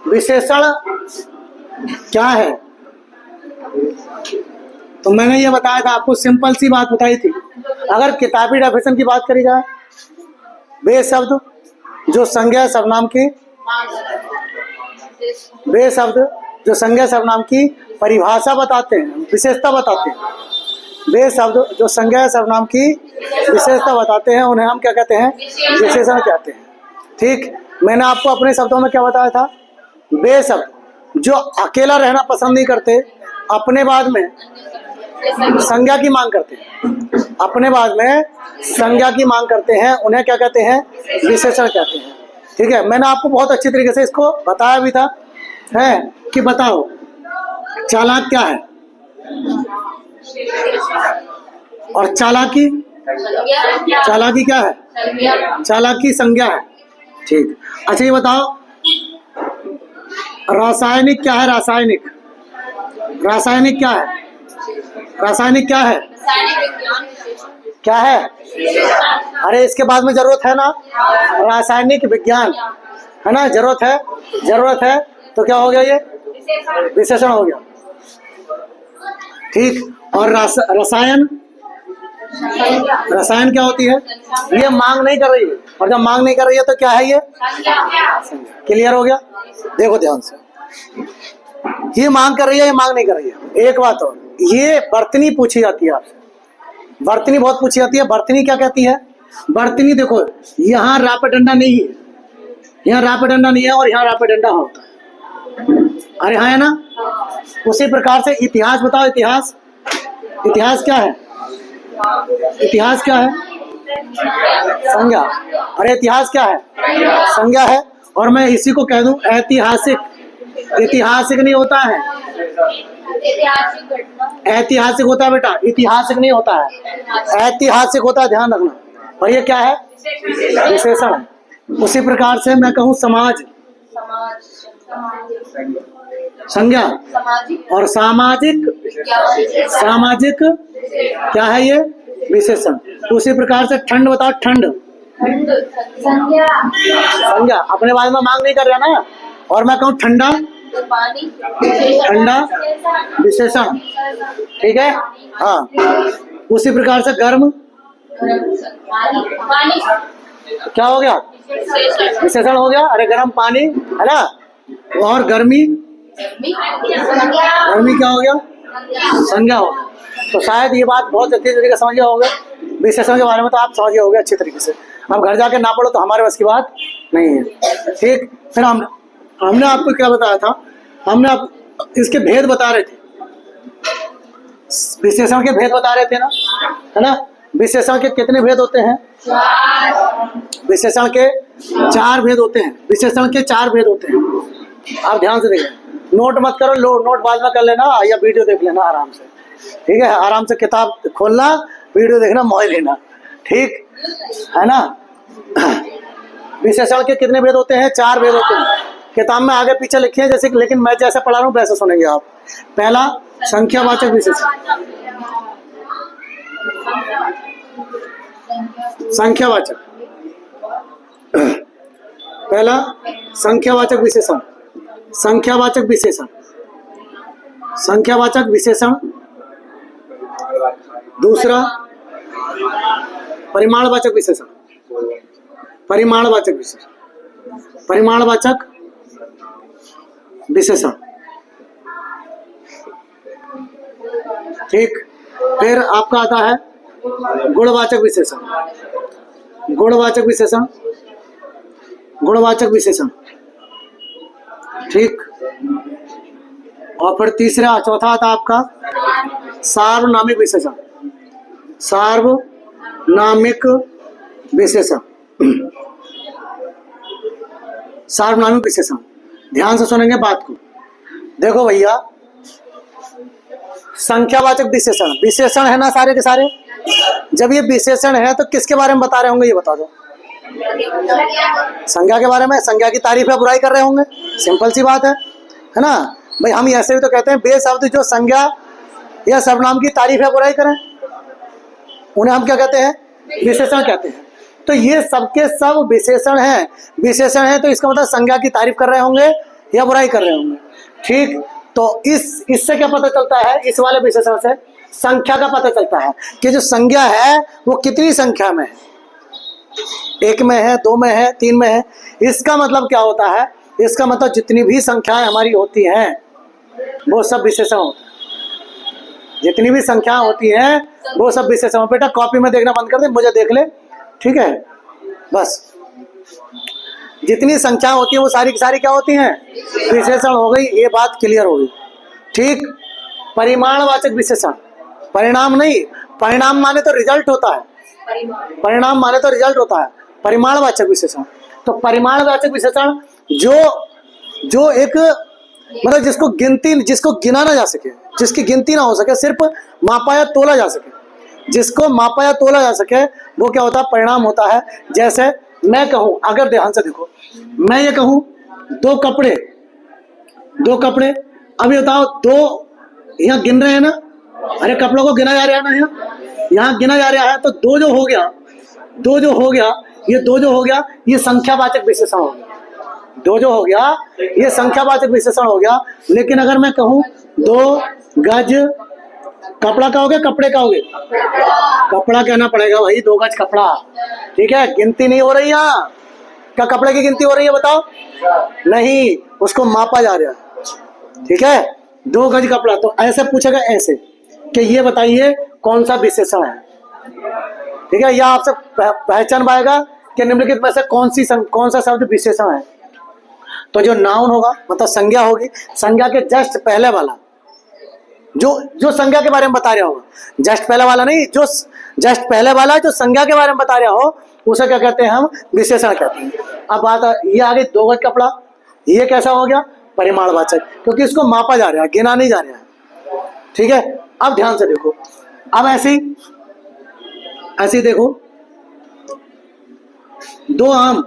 विशेषण क्या है? तो मैंने ये बताया था आपको, सिंपल सी बात बताई थी। अगर किताबी डेफिनेशन की बात करी जाए, वे शब्द जो संज्ञा सर्वनाम की, वे शब्द जो संज्ञा सर्वनाम की परिभाषा बताते हैं, विशेषता बताते हैं, वे शब्द जो संज्ञा सर्वनाम की विशेषता बताते हैं, उन्हें हम क्या कहते हैं? विशेषण कहते हैं। ठीक, मैंने आपको अपने शब्दों में क्या बताया था? वे शब्द जो अकेला रहना पसंद नहीं करते, अपने बाद में संज्ञा की मांग करते हैं, अपने बाद में संज्ञा की मांग करते हैं, उन्हें क्या कहते हैं? विशेषण कहते हैं। ठीक है, मैंने आपको बहुत अच्छी तरीके से इसको बताया भी था, है कि बताओ चालाक क्या है और चालाकी, चालाकी क्या है? चालाकी संज्ञा है। ठीक, अच्छा ये बताओ रासायनिक क्या है? रासायनिक, रासायनिक क्या है? रासायनिक क्या है? क्या है? अरे इसके बाद में जरूरत है ना, रासायनिक विज्ञान, है ना, जरूरत है, जरूरत है, तो क्या हो गया? ये विशेषण हो गया। ठीक, और रसायन, रसायन क्या होती है? ये मांग नहीं कर रही है, और जब मांग नहीं कर रही है तो क्या है? ये क्लियर हो गया? देखो ध्यान से, ये मांग कर रही है, ये मांग नहीं कर रही है। एक बात और, ये वर्तनी पूछी जाती है आपसे, वर्तनी बहुत पूछी जाती है। वर्तनी क्या कहती है? वर्तनी देखो, यहाँ रापे डंडा नहीं है, यहाँ रापे डंडा नहीं है, और यहाँ रापे डंडा होता है। अरे हाँ है ना? उसी प्रकार से इतिहास बताओ, इतिहास, इतिहास क्या है? इतिहास क्या है? संज्ञा। अरे इतिहास क्या है? संज्ञा है। और मैं इसी को कह दूं ऐतिहासिक, ऐतिहासिक नहीं होता है, ऐतिहासिक होता है बेटा, ऐतिहासिक नहीं होता है, ऐतिहासिक होता है, ध्यान रखना। और ये क्या है? विशेषण है। उसी प्रकार से मैं कहूँ समाज, संज्ञा, और सामाजिक, सामाजिक क्या है? ये विशेषण। उसी प्रकार से ठंड बताओ, ठंड, संज्ञा, अपने बारे में मांग नहीं कर रहा ना। और मैं कहूँ ठंडा, ठंडा विशेषण। ठीक है, हाँ। उसी प्रकार से गर्म क्या हो गया? विशेषण हो गया। अरे गर्म पानी, है ना। और गर्मी, गर्मी क्या हो गया? संज्ञा हो गया। तो शायद ये बात बहुत अच्छी तरीके से समझ गए होंगे। विशेषण के बारे में तो आप समझ गए होंगे अच्छी तरीके से। अब घर जाके ना पढ़ो तो हमारे बस की बात नहीं है। ठीक, फिर हमने आपको क्या बताया था? हमने इसके भेद बता रहे थे, विशेषण के भेद बता रहे थे ना, है ना। विशेषण के कितने भेद होते हैं? विशेषण के 4 भेद होते हैं। विशेषण के 4 भेद होते हैं। आप ध्यान से देखें, नोट मत करो, नोट बाद में कर लेना या वीडियो देख लेना आराम से। ठीक है, आराम से किताब खोलना, वीडियो देखना, मौज लेना। ठीक है ना। विशेषण के कितने भेद होते हैं? 4 भेद होते हैं। किताब में आगे पीछे लिखे हैं जैसे, लेकिन मैं जैसे पढ़ा रहा हूँ वैसे सुनेंगे आप। पहला संख्यावाचक विशेषण, संख्यावाचक, पहला संख्यावाचक विशेषण, संख्यावाचक विशेषण, संख्यावाचक विशेषण। दूसरा परिमाणवाचक विशेषण, परिमाणवाचक विशेषण, परिमाणवाचक विशेषण। ठीक, फिर आपका आता है गुणवाचक विशेषण, गुणवाचक विशेषण, गुणवाचक विशेषण। ठीक, और फिर तीसरा चौथा आता आपका सार्वनामिक विशेषण, सार्वनामिक विशेषण, सार्वनामिक विशेषण। ध्यान से सुनेंगे बात को। देखो भैया, संख्यावाचक विशेषण, विशेषण है ना सारे के सारे। जब ये विशेषण है तो किसके बारे में बता रहे होंगे? ये बता दो। संज्ञा के बारे में। संज्ञा की तारीफ या बुराई कर रहे होंगे, सिंपल सी बात है ना भाई। हम ऐसे भी तो कहते हैं बे शब्द जो संज्ञा या सर्वनाम की तारीफ या बुराई करें, उन्हें हम क्या कहते हैं? विशेषण कहते हैं। तो ये सबके सब विशेषण हैं। विशेषण है तो इसका मतलब संज्ञा की तारीफ कर रहे होंगे या बुराई कर रहे होंगे। ठीक, तो इससे क्या पता चलता है, इस वाले विशेषण से संख्या का पता चलता है कि जो संज्ञा है वो कितनी संख्या में है, 1 में है, 2 में है, 3 में है। इसका मतलब क्या होता है, इसका मतलब जितनी भी संख्याएं हमारी होती हैं वो सब विशेषण होता है। जितनी भी संख्या होती हैं वो सब विशेषण। बेटा कॉपी में देखना बंद कर दे, मुझे देख ले, ठीक है। बस जितनी संख्या होती है वो सारी की सारी क्या होती हैं, विशेषण हो गई। ये बात क्लियर होगी। ठीक, परिमाणवाचक विशेषण, परिणाम नहीं, परिणाम माने तो रिजल्ट होता है, परिणाम माने तो रिजल्ट होता है। परिमाणवाचक विशेषण, तो परिमाणवाचक विशेषण जो एक मतलब जिसको गिना ना जा सके, जिसकी गिनती ना हो सके, सिर्फ मापा या तोला जा सके, जिसको मापा या तोला जा सके वो क्या होता है, परिणाम होता है। जैसे मैं कहूं, अगर ध्यान से देखो, मैं ये कहूं 2 कपड़े, 2 कपड़े, अभी बताओ 2 यहाँ गिन रहे हैं ना, अरे कपड़ों को गिना जा रहा है ना, यहाँ गिना जा रहा है, तो 2 जो हो गया, 2 जो हो गया, ये 2 जो हो गया, ये संख्यावाचक विशेषण हो गया। 2 जो हो गया ये संख्यावाचक विशेषण हो गया। लेकिन अगर मैं कहूं 2 गज कपड़ा का हो गया, कपड़े का हो गया, कपड़ा कहना पड़ेगा भाई, 2 गज कपड़ा, ठीक है। गिनती नहीं हो रही यहाँ, क्या कपड़े की गिनती हो रही है बताओ, नहीं, उसको मापा जा रहा है, ठीक है। 2 गज कपड़ा, तो ऐसे पूछेगा ऐसे कि ये बताइए कौन सा विशेषण है, ठीक है। या आपसे पहचान पाएगा कि निम्नलिखित में से कौन सा शब्द विशेषण है। तो जो नाउन होगा मतलब संज्ञा होगी, संज्ञा के जस्ट पहले वाला, जो संज्ञा के बारे में बता रहा होगा, जस्ट पहले वाला नहीं, जो जस्ट पहले वाला जो संज्ञा के बारे में बता रहा हो उसे क्या कहते हैं, हम विशेषण कहते हैं। अब बात ये आ गई 2 गज कपड़ा, ये कैसा हो गया, परिमाणवाचक, क्योंकि इसको मापा जा रहा है, गिना नहीं जा रहा है, ठीक है। अब ध्यान से देखो, अब ऐसे देखो, 2 आम,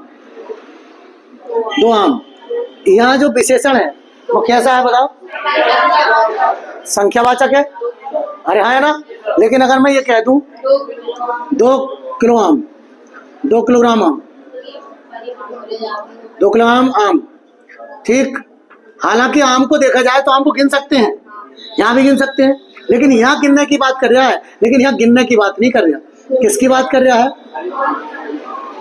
यहाँ जो विशेषण है वो कैसा है बताओ, संख्यावाचक है, अरे हाँ है ना। लेकिन अगर मैं ये कह दूं 2 किलो आम, 2 किलोग्राम आम, 2 किलोग्राम आम, ठीक। हालांकि आम को देखा जाए तो आम को गिन सकते हैं, यहाँ भी गिन सकते हैं, लेकिन यहाँ गिनने की बात कर रहा है, लेकिन यहाँ गिनने की बात नहीं कर रहा। किसकी बात कर रहा है,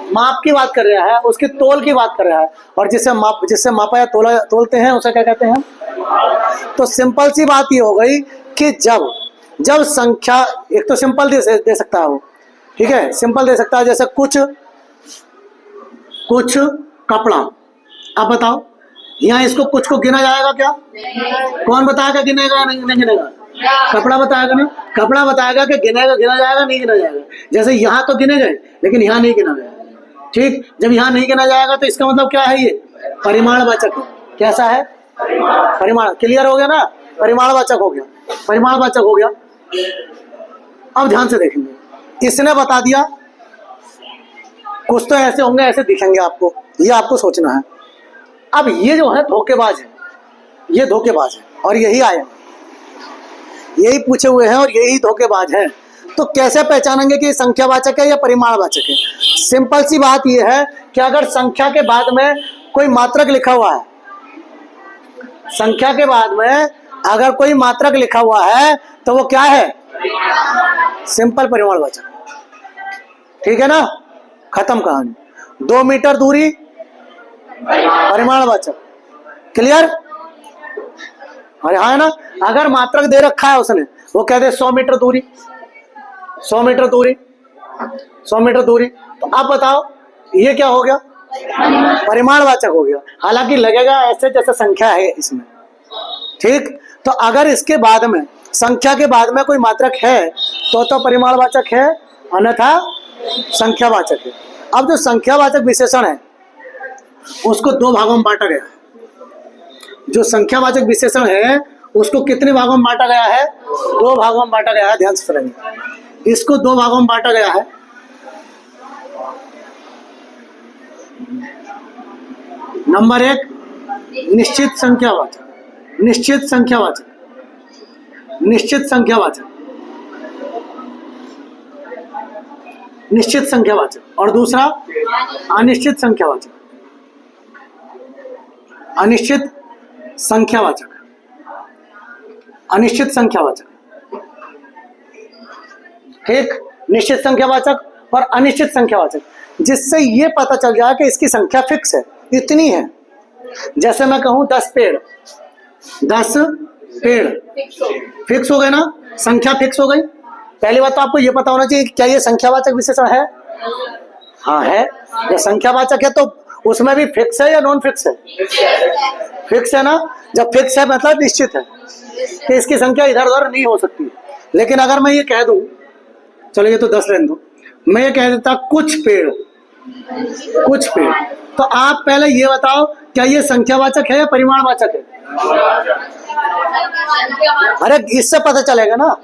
माप की बात कर रहा है, उसके तोल की बात कर रहा है। और जिससे मापा या तोलते हैं उसे क्या कहते हैं। तो सिंपल सी बात ये हो गई कि जब संख्या, एक तो सिंपल दे सकता है वो, ठीक है, सिंपल दे सकता है, जैसे कुछ कपड़ा। अब बताओ यहाँ इसको कुछ को गिना जाएगा क्या, कौन बताएगा गिनेगा या नहीं गिनेगा, कपड़ा बताएगा ना, कपड़ा बताएगा कि गिना जाएगा नहीं गिना जाएगा। जैसे यहाँ तो गिने गए लेकिन यहाँ नहीं गिना गया, ठीक। जब यहाँ नहीं गिना जाएगा तो इसका मतलब क्या है, ये परिमाणवाचक है। कैसा है, परिमाण, क्लियर हो गया ना, परिमाणवाचक हो गया, परिमाणवाचक हो गया। अब ध्यान से देखेंगे, इसने बता दिया, कुछ तो ऐसे होंगे, ऐसे दिखेंगे आपको, ये आपको सोचना है। अब ये जो है धोखेबाज है, ये धोखेबाज है, और यही आए, यही पूछे हुए हैं और यही धोखेबाज है। तो कैसे पहचानेंगे कि संख्यावाचक है या परिमाणवाचक है। सिंपल सी बात यह है कि अगर संख्या के बाद में कोई मात्रक लिखा हुआ है, संख्या के बाद में अगर कोई मात्रक लिखा हुआ है तो वो क्या है, सिंपल परिमाणवाचक, ठीक है ना, खत्म कहानी। 2 मीटर दूरी परिमाणवाचक, क्लियर, अरे हाँ है ना। अगर मात्रक दे रखा है उसने, वो कहते 100 मीटर दूरी, 100 मीटर दूरी, 100 मीटर दूरी। तो आप बताओ ये क्या हो गया, परिमाणवाचक हो गया। हालांकि लगेगा ऐसे जैसे संख्या है इसमें, ठीक। तो अगर इसके बाद में, संख्या के बाद में कोई मात्रक है तो परिमाणवाचक है, अन्यथा संख्यावाचक है। अब जो संख्यावाचक विशेषण है उसको 2 भागों में बांटा गया। जो संख्यावाचक विशेषण है उसको कितने भागों में बांटा गया है, 2 भागों में बांटा गया है। ध्यान से सुनिए, इसको 2 भागों में बांटा गया है। नंबर 1 निश्चित संख्यावाचक, निश्चित संख्यावाचक, निश्चित संख्यावाचक। निश्चित संख्यावाचक और दूसरा अनिश्चित संख्यावाचक। अनिश्चित संख्यावाचक, अनिश्चित संख्यावाचक, ठीक, निश्चित संख्यावाचक और अनिश्चित संख्यावाचक, जिससे ये पता चल जाए कि इसकी संख्या फिक्स है, इतनी है। जैसे मैं कहूं 10 पेड़, 10 पेड़ फिक्स हो गए ना, संख्या फिक्स हो गई। पहली बात तो आपको ये पता होना चाहिए कि क्या ये संख्यावाचक विशेषण है? हाँ है। जब संख्यावाचक है तो उसमें भी फिक्स है या नॉन फिक्स है? फिक्स है ना। जब फिक्स है मतलब निश्चित है कि इसकी संख्या इधर उधर नहीं हो सकती। लेकिन अगर मैं ये कह दूं, चलो ये तो 10 रहने दो, मैं ये कह देता कुछ पेड़, कुछ पेड़, तो आप पहले ये बताओ क्या ये संख्यावाचक है या परिमाणवाचक है? अरे इससे पता चलेगा ना।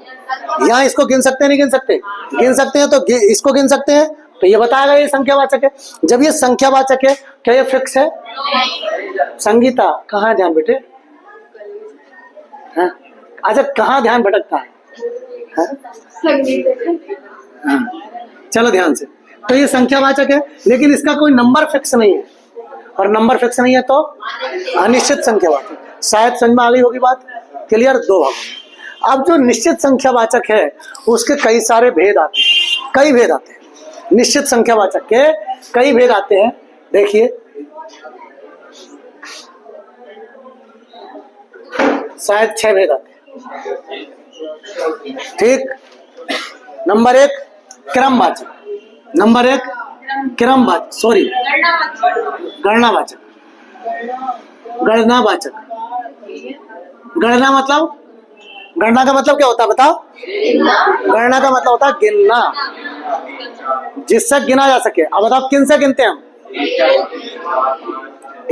यहाँ इसको गिन सकते हैं नहीं गिन सकते? गिन सकते हैं, तो इसको गिन सकते हैं तो ये बताएगा ये संख्यावाचक है। जब ये संख्यावाचक है क्या ये फिक्स है? संगीता कहाँ है ध्यान बेटे? हाँ? अच्छा कहाँ ध्यान भटकता है? हाँ? हाँ। चलो ध्यान से, तो ये संख्यावाचक है लेकिन इसका कोई नंबर फिक्स नहीं है, और नंबर फिक्स नहीं है तो अनिश्चित संख्यावाचक। शायद समझ में आ गई होगी बात, क्लियर? दो भाग। अब जो निश्चित संख्यावाचक है उसके कई सारे भेद आते हैं, कई भेद आते हैं। निश्चित संख्यावाचक के कई भेद आते हैं, देखिए शायद 6 भेद आते हैं, ठीक। नंबर 1 क्रमवाचक, नंबर 1 क्रमवाचक, सॉरी गणनावाचक, गणनावाचक। गणना मतलब, गणना का मतलब क्या होता है बताओ? गणना का मतलब होता है गिनना, जिससे गिना जा सके। अब बताओ किन से गिनते हैं हम?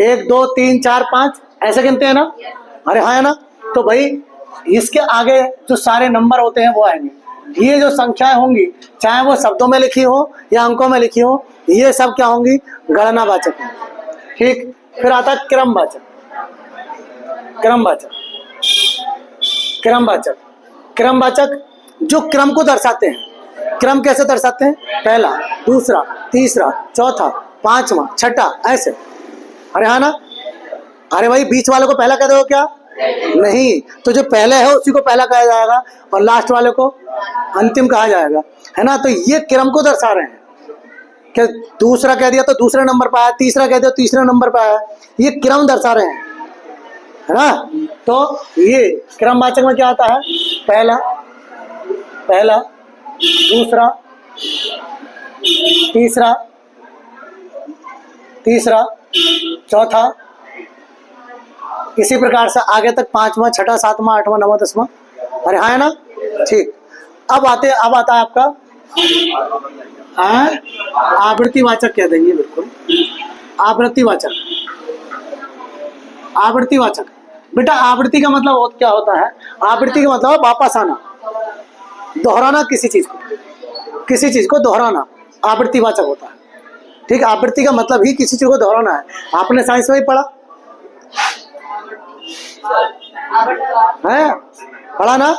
1 2 3 4 5 ऐसे गिनते हैं ना? अरे हाँ है ना। तो भाई इसके आगे जो सारे नंबर होते हैं वो आएंगे। ये जो संख्याएं होंगी चाहे वो शब्दों में लिखी हो या अंकों में लिखी हो, ये सब क्या होंगी? गणनावाचक है, ठीक। फिर आता है क्रमवाचक, क्रमवाचक, क्रमवाचक, क्रमवाचक जो क्रम को दर्शाते हैं। क्रम कैसे दर्शाते हैं? पहला, दूसरा, तीसरा, चौथा, पांचवा, छठा, ऐसे। अरे हाँ ना। अरे भाई बीच वाले को पहला कह दो क्या? नहीं, तो जो पहले है उसी को पहला कहा जाएगा और लास्ट वाले को अंतिम कहा जाएगा, है ना। तो ये क्रम को दर्शा रहे हैं कि दूसरा कह दिया तो दूसरे नंबर पर आया, तीसरा कह दिया तीसरे नंबर पर आया, ये क्रम दर्शा रहे हैं, है ना। तो ये क्रमवाचक में क्या आता है? पहला, पहला, दूसरा, तीसरा, तीसरा, चौथा, इसी प्रकार से आगे तक 5वां, छठा, 7वां, 8वां, 9वां, 10वां। अरे हाँ है ना, ठीक। अब आता है आपका आवृत्तिवाचक कह देंगे, बिल्कुल आवृत्तिवाचक। आवृत्तिवाचक बेटा, आवृत्ति का मतलब क्या होता है? आवृत्ति का मतलब वापस आना, दोहराना किसी चीज को, किसी चीज को दोहराना आवृत्तिवाचक होता है, ठीक। आवृत्ति का मतलब ही किसी चीज को दोहराना है। आपने साइंस में ही पढ़ा है, पढ़ा ना।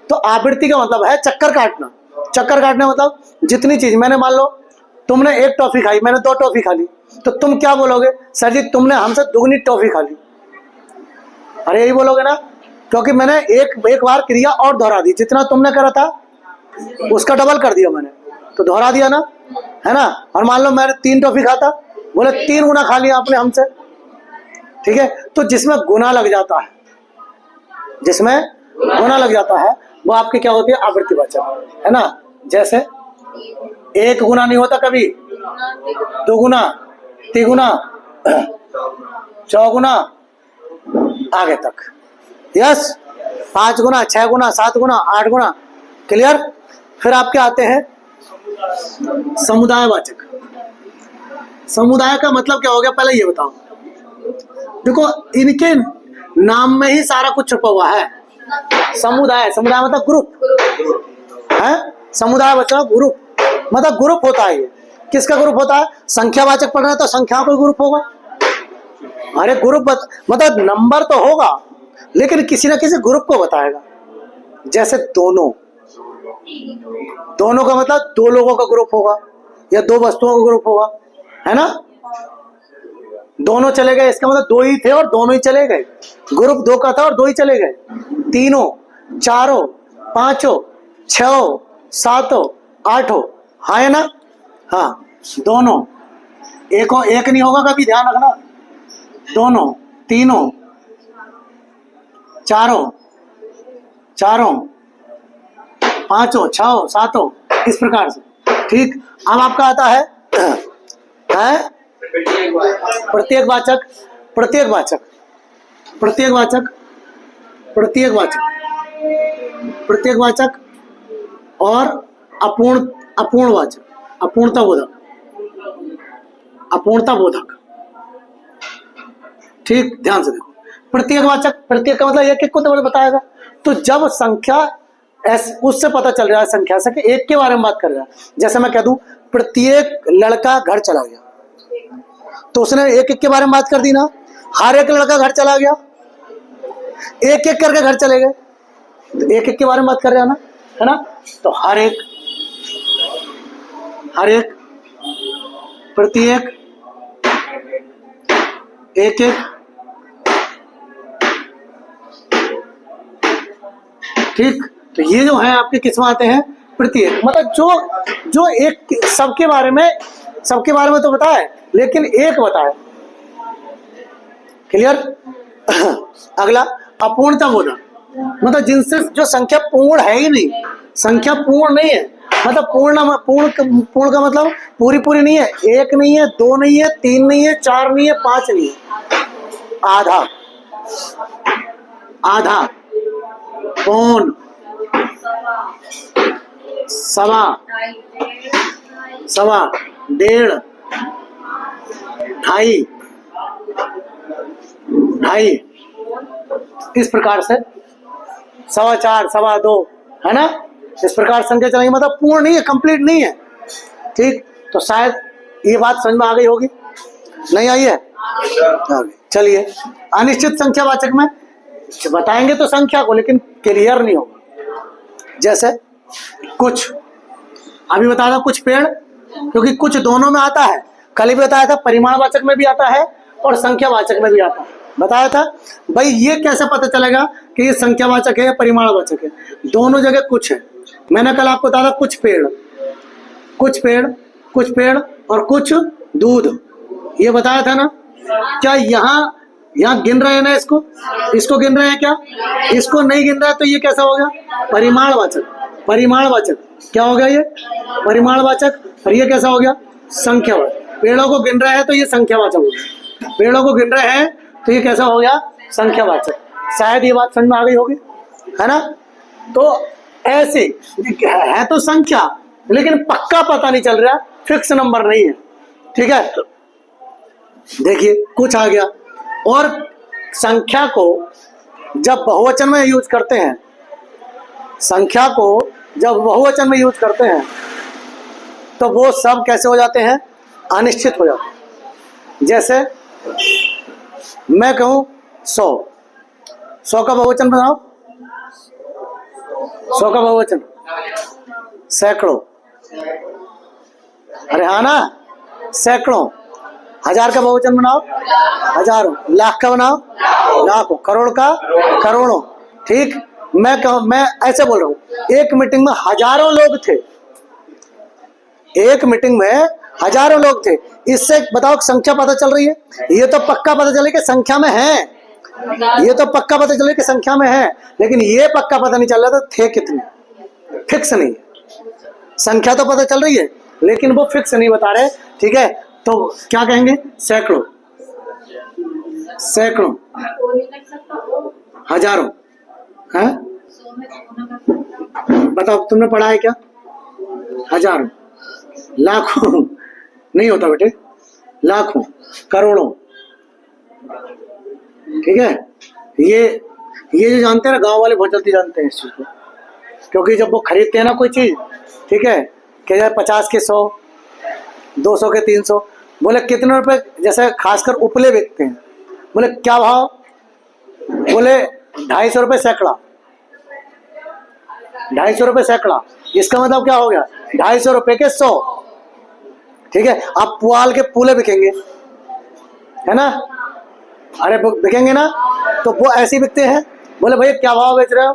तो आवृत्ति का मतलब है चक्कर काटना। चक्कर काटना मतलब जितनी चीज, मैंने मान लो तुमने 1 टॉफी खाई, मैंने 2 टॉफी खा ली, तो तुम क्या बोलोगे? सर जी तुमने हमसे दुगनी टॉफी खा ली। अरे यही बोलोगे ना, क्योंकि मैंने एक बार क्रिया और दोहरा दी, जितना तुमने करा था उसका डबल कर दिया मैंने, तो दोहरा दिया ना, है ना। और मान लो मैंने 3 टॉफी खाता, बोले 3 गुना खा लिया आपने हमसे, ठीक है। तो जिसमें गुना लग जाता है, जिसमें गुना लग जाता है वो आपकी क्या होती है? आवृत्तिवाचक, है ना। जैसे 1 गुना नहीं होता कभी, 2 गुना, 3 गुना, 4 गुना, आगे तक, यस, 5 गुना, 6 गुना, 7 गुना, 8 गुना, क्लियर। फिर आपके आते हैं समुदायवाचक। समुदाय का मतलब क्या हो गया पहले ये बताओ? देखो इनके नाम में ही सारा कुछ छुपा हुआ है। समुदाय, समुदाय मतलब ग्रुप है, समुदाय मतलब ग्रुप, मतलब ग्रुप होता है। ये किसका ग्रुप होता है? संख्यावाचक पढ़ रहे हैं तो संख्या कोई ग्रुप होगा। अरे ग्रुप मतलब नंबर तो होगा लेकिन किसी ना किसी ग्रुप को बताएगा। जैसे दोनों, दोनों का मतलब 2 लोगों का ग्रुप होगा, या दो वस्तुओं का ग्रुप होगा, है ना। दोनों चले गए, इसका मतलब दो ही थे और दोनों ही चले गए। ग्रुप दो का था और दो ही चले गए। तीनों, चारों, पांचों, छह, सातों, आठों, हाँ है ना। हाँ, दोनों, एक नहीं होगा कभी, ध्यान रखना। दोनों, तीनों, चारों, पांचों, छह, सातों, इस प्रकार से। ठीक, अब आपका आता है प्रत्येकवाचक, और अपूर्णता बोधक। ठीक, ध्यान से देखो। प्रत्येक का मतलब एक एक को तो बताएगा। तो जब संख्या उससे पता चल रहा है संख्या से कि एक के बारे में बात कर रहा है। जैसे मैं कह दूं प्रत्येक लड़का घर चला गया, तो उसने एक एक के बारे में बात कर दी ना। हर एक लड़का घर चला गया, एक एक करके घर चले गए, तो एक एक के बारे में बात कर रहा है ना, है ना। तो हर एक, प्रत्येक, एक एक, ठीक। तो ये जो है आपके किस में आते हैं, प्रत्येक। मतलब जो एक सबके बारे में तो बताए, लेकिन एक बताए। क्लियर। अगला अपूर्णता बोधक, मतलब जिनसे जो संख्या पूर्ण है ही नहीं, संख्या पूर्ण नहीं है, मतलब पूर्ण का मतलब पूरी नहीं है। एक नहीं है, दो नहीं है, तीन नहीं है, चार नहीं है, पांच नहीं है, आधा, पौन, सवा, डेढ़, ढाई, इस प्रकार से 4.25, 2.25, है ना। इस प्रकार संख्या चलेंगे, मतलब पूर्ण नहीं है, कंप्लीट नहीं है। ठीक, तो शायद ये बात समझ में आ गई होगी, नहीं आई है। चलिए, अनिश्चित संख्यावाचक में बताएंगे तो संख्या को, लेकिन क्लियर नहीं होगा। जैसे कुछ, अभी बताया था कुछ पेड़, क्योंकि कुछ दोनों में आता है। कल भी बताया था परिमाणवाचक में भी आता है और संख्यावाचक में भी आता है। बताया था भाई, ये कैसे पता चलेगा कि ये संख्यावाचक है या परिमाणवाचक है। दोनों जगह कुछ है। मैंने कल आपको बताया था कुछ पेड़ और कुछ दूध, ये बताया था ना। क्या यहाँ गिन रहे हैं ना, इसको गिन रहे हैं क्या, इसको नहीं गिन रहा है, तो ये कैसा हो गया, परिमाणवाचक। क्या हो गया ये, परिमाणवाचक। और ये कैसा हो गया, संख्यावाचक। पेड़ों को गिन रहे हैं तो ये संख्यावाचक हो गया, पेड़ों को गिन रहे हैं तो ये कैसा हो गया, संख्यावाचक। शायद ये बात समझ में आ गई होगी, है ना। तो ऐसे है तो संख्या, लेकिन पक्का पता नहीं चल रहा, फिक्स नंबर नहीं है। ठीक है, देखिए कुछ आ गया। और संख्या को जब बहुवचन में यूज करते हैं, तो वो सब कैसे हो जाते हैं, अनिश्चित हो जाते हैं। जैसे मैं कहूं 100 का बहुवचन बनाओ, 100 का बहुवचन सैकड़ों, अरे हाँ ना, सैकड़ों। 1000 का बहुवचन बनाओ, हजारों। लाख का बनाओ, लाखों। करोड़ का, करोड़ों। ठीक, मैं ऐसे बोल रहा हूं, एक मीटिंग में हजारों लोग थे, इससे बताओ संख्या पता चल रही है। ये तो पक्का पता चले कि संख्या में है, लेकिन ये पक्का पता नहीं चल रहा था थे कितने, फिक्स नहीं। संख्या तो पता चल रही है, लेकिन वो फिक्स नहीं बता रहे। ठीक है, तो क्या कहेंगे, सैकड़ों, हजारों। है, बताओ तुमने पढ़ा है क्या, हजारों, लाखों नहीं होता बेटे, लाखों, करोड़ों। ठीक है, ये जो जानते हैं ना, गांव वाले बहुत जल्दी जानते हैं इस चीज को, क्योंकि जब वो खरीदते हैं ना कोई चीज, ठीक है, कि 50 के 100, 200 के 300, बोले कितने रुपए, जैसे खासकर उपले बेचते हैं, बोले क्या भाव, बोले 250 रुपये सैकड़ा, 250 रुपये सैकड़ा। इसका मतलब क्या हो गया, 250 रुपये के 100, ठीक है। आप पुआल के पूले बिकेंगे, है ना, अरे बिकेंगे ना, तो वो ऐसे ही बिकते हैं। बोले भैया क्या भाव बेच रहे हो?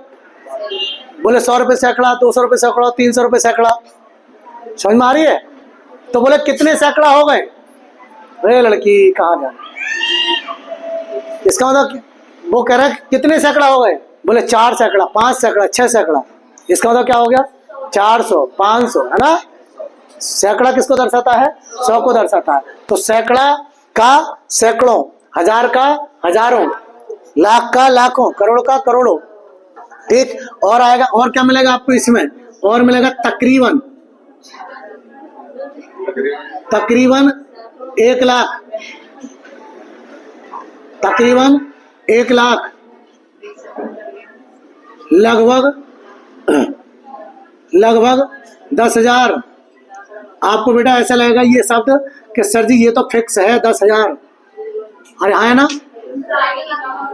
बोले 100 रुपये सैकड़ा, 200 रुपये सैकड़ा, 300 रुपये सैकड़ा। समझ में आ रही है? तो बोले कितने सैकड़ा हो गए? अरे लड़की कहाँ जा, इसका मतलब वो कह रहा है कितने सैकड़ा हो गए? बोले 4 सैकड़ा, 5 सैकड़ा, 6 सैकड़ा। इसका मतलब क्या हो गया? 400, 500, है ना। सैकड़ा किसको दर्शाता है? 100 को दर्शाता है। तो सैकड़ा का सैकड़ों, हजार का हजारों, लाख का लाखों, करोड़ का करोड़ों। ठीक, और आएगा, और क्या मिलेगा आपको इसमें? और मिलेगा तकरीबन, तकरीबन 1 लाख, तकरीबन 1 लाख, लगभग 10,000। आपको बेटा ऐसा लगेगा ये शब्द कि सर जी ये तो फिक्स है 10,000। अरे हाँ है ना,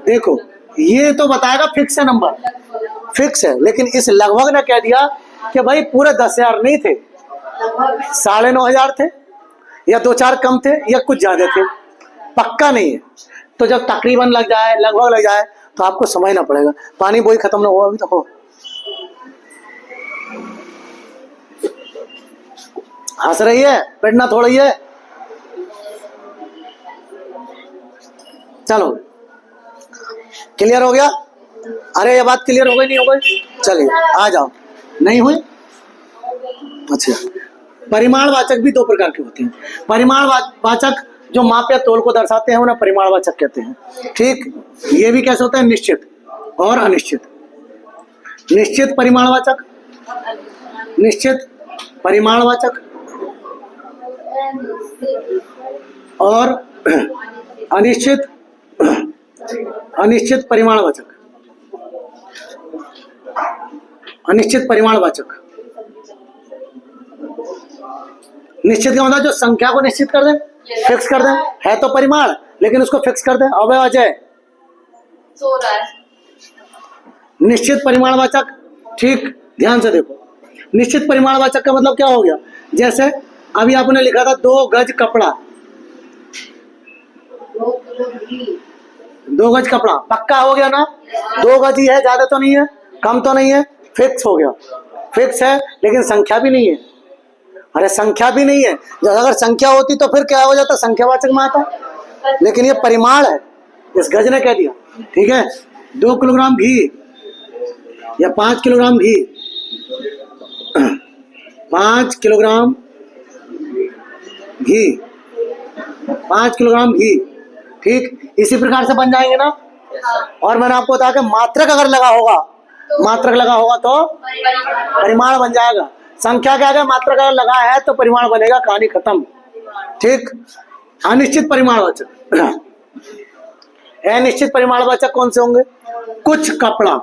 देखो ये तो बताएगा फिक्स है, नंबर फिक्स है, लेकिन इस लगभग ने कह दिया कि भाई पूरे 10,000 नहीं थे, 9,500 थे, या 2-4 कम थे, या कुछ ज्यादा थे, पक्का नहीं है। तो जब तकरीबन लग जाए, लगभग लग जाए, तो आपको समझना पड़ेगा। पानी वही खत्म ना हुआ अभी तो हो, हंस रही है, पिटना थोड़ा ही है। चलो क्लियर हो गया? अरे ये बात क्लियर हो गई नहीं हो गई? चलिए आ जाओ, नहीं हुई? अच्छा, परिमाणवाचक भी 2 प्रकार के होते हैं। परिमाणवाचक जो माप या तोल को दर्शाते हैं उन्हें परिमाणवाचक कहते हैं। ठीक, ये भी कैसे होता है? निश्चित और अनिश्चित। निश्चित परिमाणवाचक, निश्चित परिमाणवाचक और अनिश्चित अनिश्चित परिमाणवाचक। अनिश्चित परिमाणवाचक, निश्चित का मतलब जो संख्या को निश्चित कर दें, फिक्स कर दें, है तो परिमाण लेकिन उसको फिक्स कर दें। अब अजय निश्चित परिमाणवाचक, ठीक ध्यान से देखो, निश्चित परिमाणवाचक का मतलब क्या हो गया? जैसे अभी आपने लिखा था 2 गज कपड़ा, 2 गज कपड़ा पक्का हो गया ना? 2 गज ही है, ज्यादा तो नहीं है, कम तो नहीं है, फिक्स हो गया। फिक्स है लेकिन संख्या भी नहीं है। अरे संख्या भी नहीं है, जब अगर संख्या होती तो फिर क्या हो जाता? संख्यावाचक में आता, लेकिन ये परिमाण है, इस गज ने कह दिया। ठीक है, 2 किलोग्राम घी या 5 किलोग्राम घी, 5 किलोग्राम घी, 5 किलोग्राम घी। ठीक, इसी प्रकार से बन जाएंगे ना। और मैंने आपको बताया कि मात्रक अगर लगा होगा, मात्रक लगा होगा तो परिमाण बन जाएगा। संख्या के आगे मात्रक अगर लगा है तो परिमाण बनेगा, कहानी खत्म। ठीक, अनिश्चित परिमाणवाचक। अनिश्चित परिमाणवाचक कौन से होंगे? कुछ कपड़ा,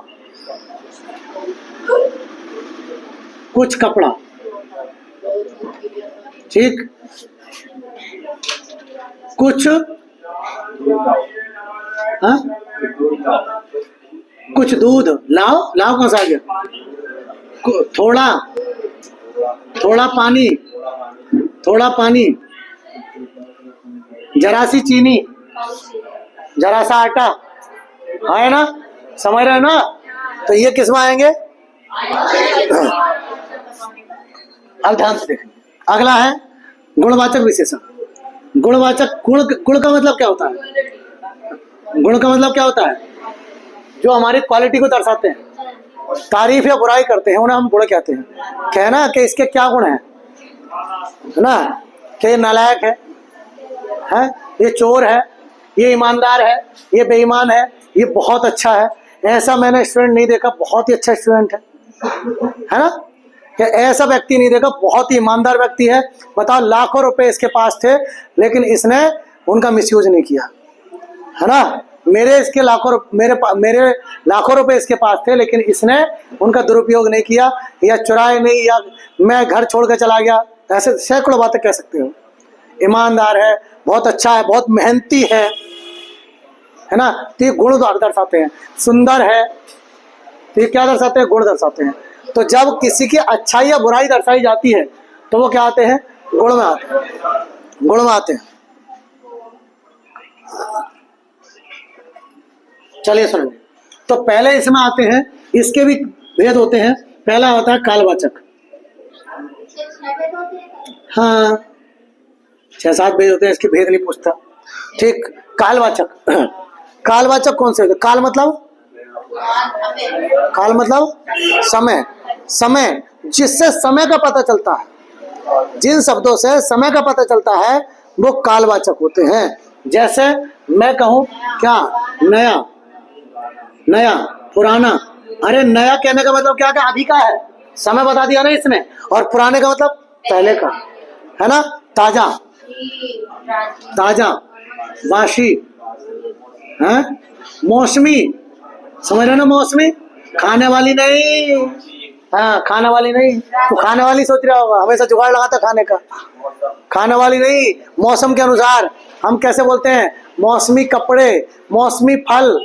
कुछ कपड़ा, ठीक, कुछ, हाँ कुछ दूध, लाओ लाओ कौन सा आ गया? थोड़ा, थोड़ा पानी, थोड़ा पानी, जरा सी चीनी, जरा सा आटा, है ना, समझ रहे हैं ना? तो ये किस में आएंगे? अब ध्यान से देखें, अगला है गुणवाचक विशेषण। गुणवाचक, गुण का मतलब क्या होता है? गुण का मतलब क्या होता है? जो हमारी क्वालिटी को दर्शाते हैं, तारीफ या बुराई करते हैं, उन्हें हम गुण कहते हैं। कहना कि इसके क्या गुण है ना, कि ये नालायक है, ये चोर है, ये ईमानदार है, ये बेईमान है, ये बहुत अच्छा है, ऐसा मैंने स्टूडेंट नहीं देखा, बहुत ही अच्छा स्टूडेंट है ना, कि ऐसा व्यक्ति नहीं देखा, बहुत ही ईमानदार व्यक्ति है। बताओ लाखों रुपए इसके पास थे लेकिन इसने उनका मिसयूज नहीं किया, है ना। मेरे लाखों रुपए इसके पास थे लेकिन इसने उनका दुरुपयोग नहीं किया, या चुराए नहीं, या मैं घर छोड़ कर चला गया, ऐसे सैकड़ों बातें कह सकते हो। ईमानदार है, बहुत अच्छा है, बहुत मेहनती है ना। तो ये गुण दर्शाते हैं। सुंदर है, तो ये क्या दर्शाते हैं? गुण दर्शाते हैं। तो जब किसी की अच्छाई या बुराई दर्शाई जाती है तो वो क्या आते हैं? गुण में आते हैं, गुण में आते हैं। चलिए सुनिए, तो पहले इसमें आते हैं, इसके भी भेद होते हैं। पहला होता है कालवाचक। हाँ 6-7 भेद होते हैं, इसके भेद नहीं पूछता। ठीक, कालवाचक। कालवाचक कौन से होते? काल मतलब समय। समय, जिससे समय का पता चलता है, जिन शब्दों से समय का पता चलता है वो कालवाचक होते हैं। जैसे मैं कहूं क्या, नया, नया, पुराना। अरे नया कहने का मतलब क्या, अभी का है, समय बता दिया ना इसने। और पुराने का मतलब पहले का है ना। ताजा, ताजा, वाशी, है मौसमी, समझ रहे ना, मौसमी, खाने वाली नहीं। हाँ खाने वाली नहीं, तो खाने वाली सोच रहा होगा, हमेशा जुगाड़ लगाता खाने का। खाने वाली नहीं, मौसम के अनुसार हम कैसे बोलते हैं, मौसमी कपड़े, मौसमी फल,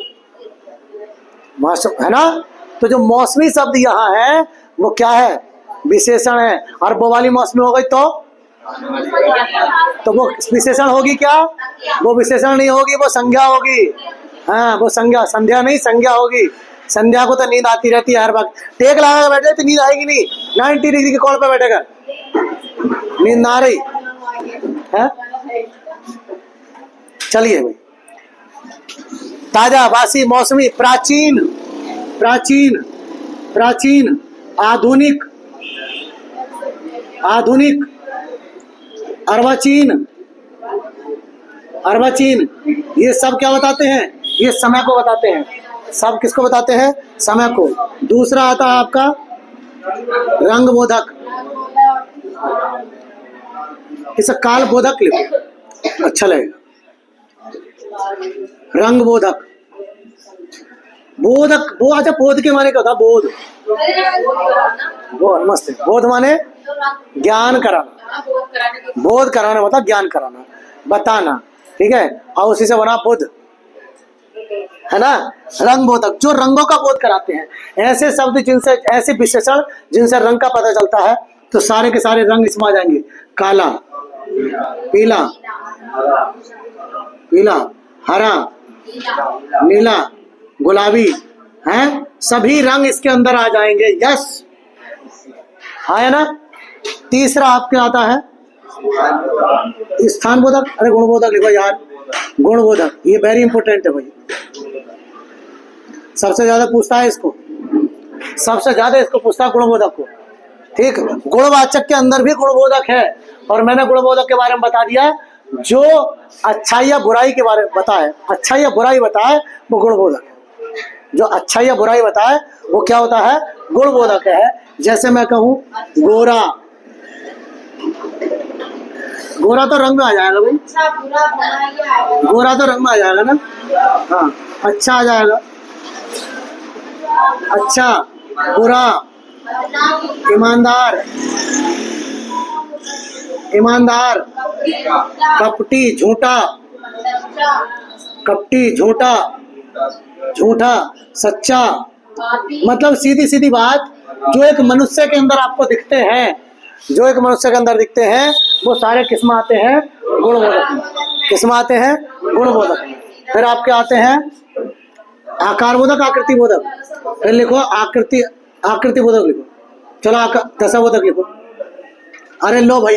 मौसम है ना। तो जो मौसमी शब्द यहाँ है वो क्या है, विशेषण है। और वो वाली मौसमी हो गई तो वो विशेषण होगी क्या, वो विशेषण नहीं होगी, वो संज्ञा होगी। हाँ वो संज्ञा, संध्या नहीं संज्ञा होगी। संध्या को तो नींद आती रहती है हर वक्त, टेक लगा के बैठे तो नींद आएगी नहीं। 90 डिग्री के कोण पे बैठेगा, नींद ना आ रही है। चलिए भाई, ताजा, वासी, मौसमी, प्राचीन, प्राचीन, प्राचीन, आधुनिक, आधुनिक, अर्वाचीन, अर्वाचीन। ये सब क्या बताते हैं, ये समय को बताते हैं। सब किसको बताते हैं, समय को। दूसरा आता है आपका रंग बोधक, इसे काल बोधक लिखो, अच्छा लगेगा। रंग बोधक, बोधक, वो अच्छा, बोध के माने क्या होता है, बोध, बोध मस्त है। बोध माने ज्ञान कराना, बोध कराना मतलब ज्ञान कराना, बताना, ठीक है। और उसी से बना बुध, है ना। रंग बोधक, जो रंगों का बोध कराते हैं। ऐसे शब्द जिनसे, ऐसे विशेषण जिनसे रंग का पता चलता है, तो सारे के सारे रंग इसमें आ जाएंगे। काला, पीला, पीला, हरा, नीला, गुलाबी, हैं, सभी रंग इसके अंदर आ जाएंगे। यस, है ना। तीसरा आपके आता है स्थान बोधक। अरे गुण बोधक लिखो यार, गुण बोधक, ये वेरी इंपॉर्टेंट है भाई, सबसे ज्यादा पूछता है इसको, सबसे ज्यादा इसको पूछता है गुणबोधक को। ठीक, गुणवाचक के अंदर भी गुणबोधक है। और मैंने गुणबोधक के बारे में बता दिया, जो अच्छाई या बुराई के बारे में बताए, अच्छाई या बुराई बताए वो गुणबोधक है। जो अच्छाई या बुराई बताए वो क्या होता है, गुणबोधक है। जैसे मैं कहूँ गोरा, गोरा तो रंग में आ जाएगा भाई, गोरा तो रंग में आ जाएगा ना। हाँ अच्छा आ जाएगा, अच्छा, बुरा, ईमानदार, ईमानदार, कपटी, झूठा, कपटी, झूठा, झूठा, सच्चा। मतलब सीधी सीधी बात, जो एक मनुष्य के अंदर आपको दिखते हैं, जो एक मनुष्य के अंदर दिखते हैं, वो सारे किस में आते हैं, गुणबोधक। किस में आते हैं, गुणबोधक। फिर आपके आते हैं आकार बोधक, आकृति बोधक। फिर लिखो आकृति, आकृति बोधक लिखो। चलो दशा बोधक लिखो। अरे लो भाई,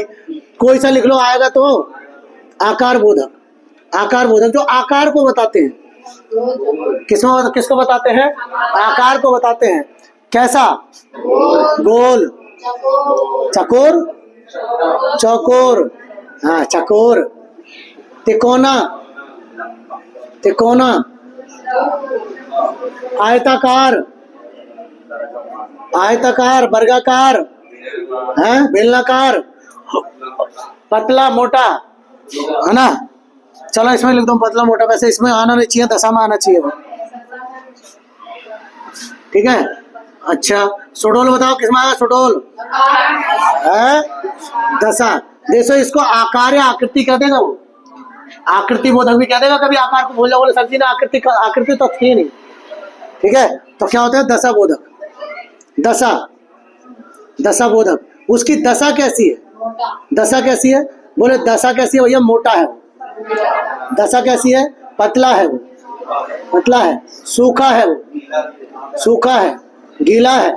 कोई सा लिख लो, आएगा तो आकार बोधक। आकार बोधक जो आकार को बताते हैं, किसको बताते हैं, आकार को बताते हैं। कैसा, गोल, चकोर, चौकोर, हाँ चकोर, तिकोना, तिकोना, आयताकार, आयताकार, वर्गाकार, है बेलनाकार, पतला मोटा, है ना। चलो इसमें लिख दो पतला मोटा, वैसे इसमें आना नहीं चाहिए, दशा में आना चाहिए वो, ठीक है। अच्छा सुडोल बताओ, किसमें आएगा सुडोल, है दशा। देखो इसको आकार या आकृति कह देगा वो, आकृति बोधक भी कह देगा। कभी आकार को भूल जाओ, बोले सर जी ने आकृति, आकृति तो थी नहीं, ठीक है। तो क्या होता है, दशा बोधक, दशा, दशा बोधक। उसकी दशा कैसी है, दशा कैसी है? बोले दशा कैसी है भैया? मोटा है वो। दशा कैसी है? पतला है वो, पतला है। सूखा है वो, सूखा है। गीला है,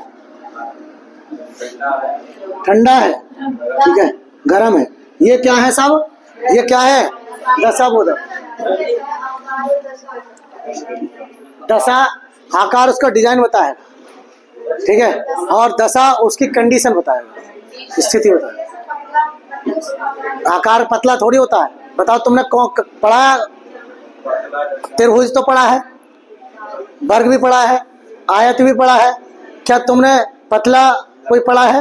ठंडा है, ठीक है, गर्म है। ये क्या है साहब? ये क्या है? दशाबोधक। दशा आकार उसका डिजाइन बताएगा, ठीक है, और दशा उसकी कंडीशन बताएगा, स्थिति बताएगा। आकार पतला थोड़ी होता है। बताओ तुमने कौन पढ़ा? त्रिभुज तो पढ़ा है, वर्ग भी पढ़ा है, आयत भी पढ़ा है। क्या तुमने पतला कोई पढ़ा है?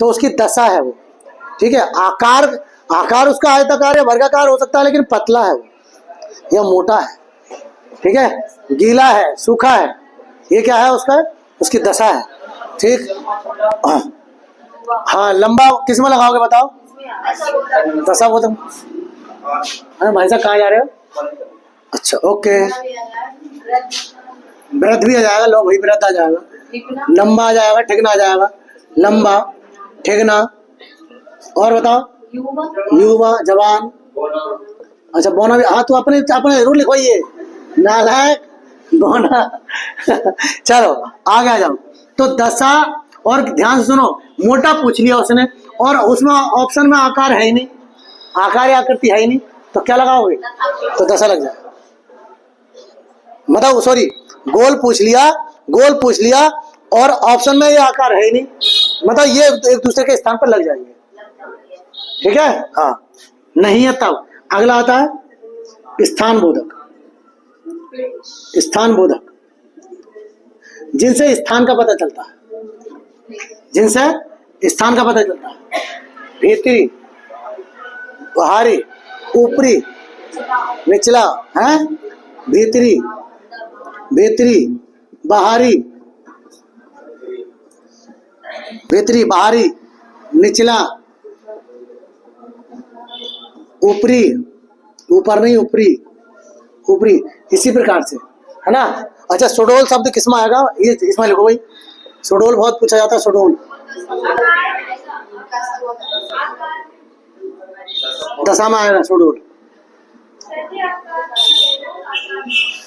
तो उसकी दशा है वो, ठीक है। आकार, आकार उसका आयताकार या वर्गाकार हो सकता है, लेकिन पतला है वो, या मोटा है, ठीक है, गीला है, सूखा है। ये क्या है उसका? उसकी दशा है, ठीक। हाँ, लंबा किस में लगाओगे बताओ? दशा वो तुम। अरे भाई साहब कहाँ जा रहे हो? अच्छा, ओके। वृद्ध भी आ जाएगा, लो भाई वृद्ध आ जाएगा, लंबा आ जाएगा, ठिकना आ जाएगा, लंबा, ठिकना। और बताओ? युवा, जवान। अच्छा, बोना भी। हाँ, तो अपने अपने जरूर लिखवाइए, नालायक बोना। चलो आगे आ जाओ। तो दशा, और ध्यान से सुनो, मोटा पूछ लिया उसने, और उसमें ऑप्शन में आकार है ही नहीं, आकार या आकृति है ही नहीं, तो क्या लगाओगे? तो दशा लग जाए। मतलब सॉरी, गोल पूछ लिया, गोल पूछ लिया, और ऑप्शन में ये आकार है ही नहीं, मतलब ये एक दूसरे के स्थान पर लग जाएंगे, ठीक है। हाँ, नहीं है तब अगला आता है स्थान बोधक। स्थान बोधक, जिनसे स्थान का पता चलता है, जिनसे स्थान का पता चलता है। भीतरी, बाहरी, ऊपरी, निचला, है, भीतरी, भीतरी, बाहरी, भीतरी, बाहरी, निचला, ऊपरी, ऊपर नहीं, ऊपरी, ऊपरी, इसी प्रकार से, है ना। अच्छा, सुडोल शब्द किसमें आएगा? ये इसमें लिखो भाई, सुडोल बहुत पूछा जाता है। सुडोल दशा में आएगा, सुडोल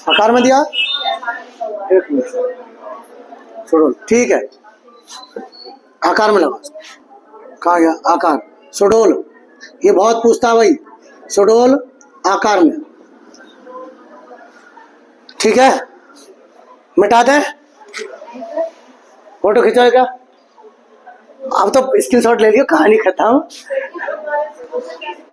आकार में दिया, एक मिनट, सुडोल, ठीक है, आकार में लगा। कहा गया? आकार, सुडोल, ये बहुत पूछता है भाई, सुडोल आकार में, ठीक है। मिटा दे, फोटो खिंचवाएगा। अब तो स्क्रीनशॉट ले लियो, कहानी खत्म।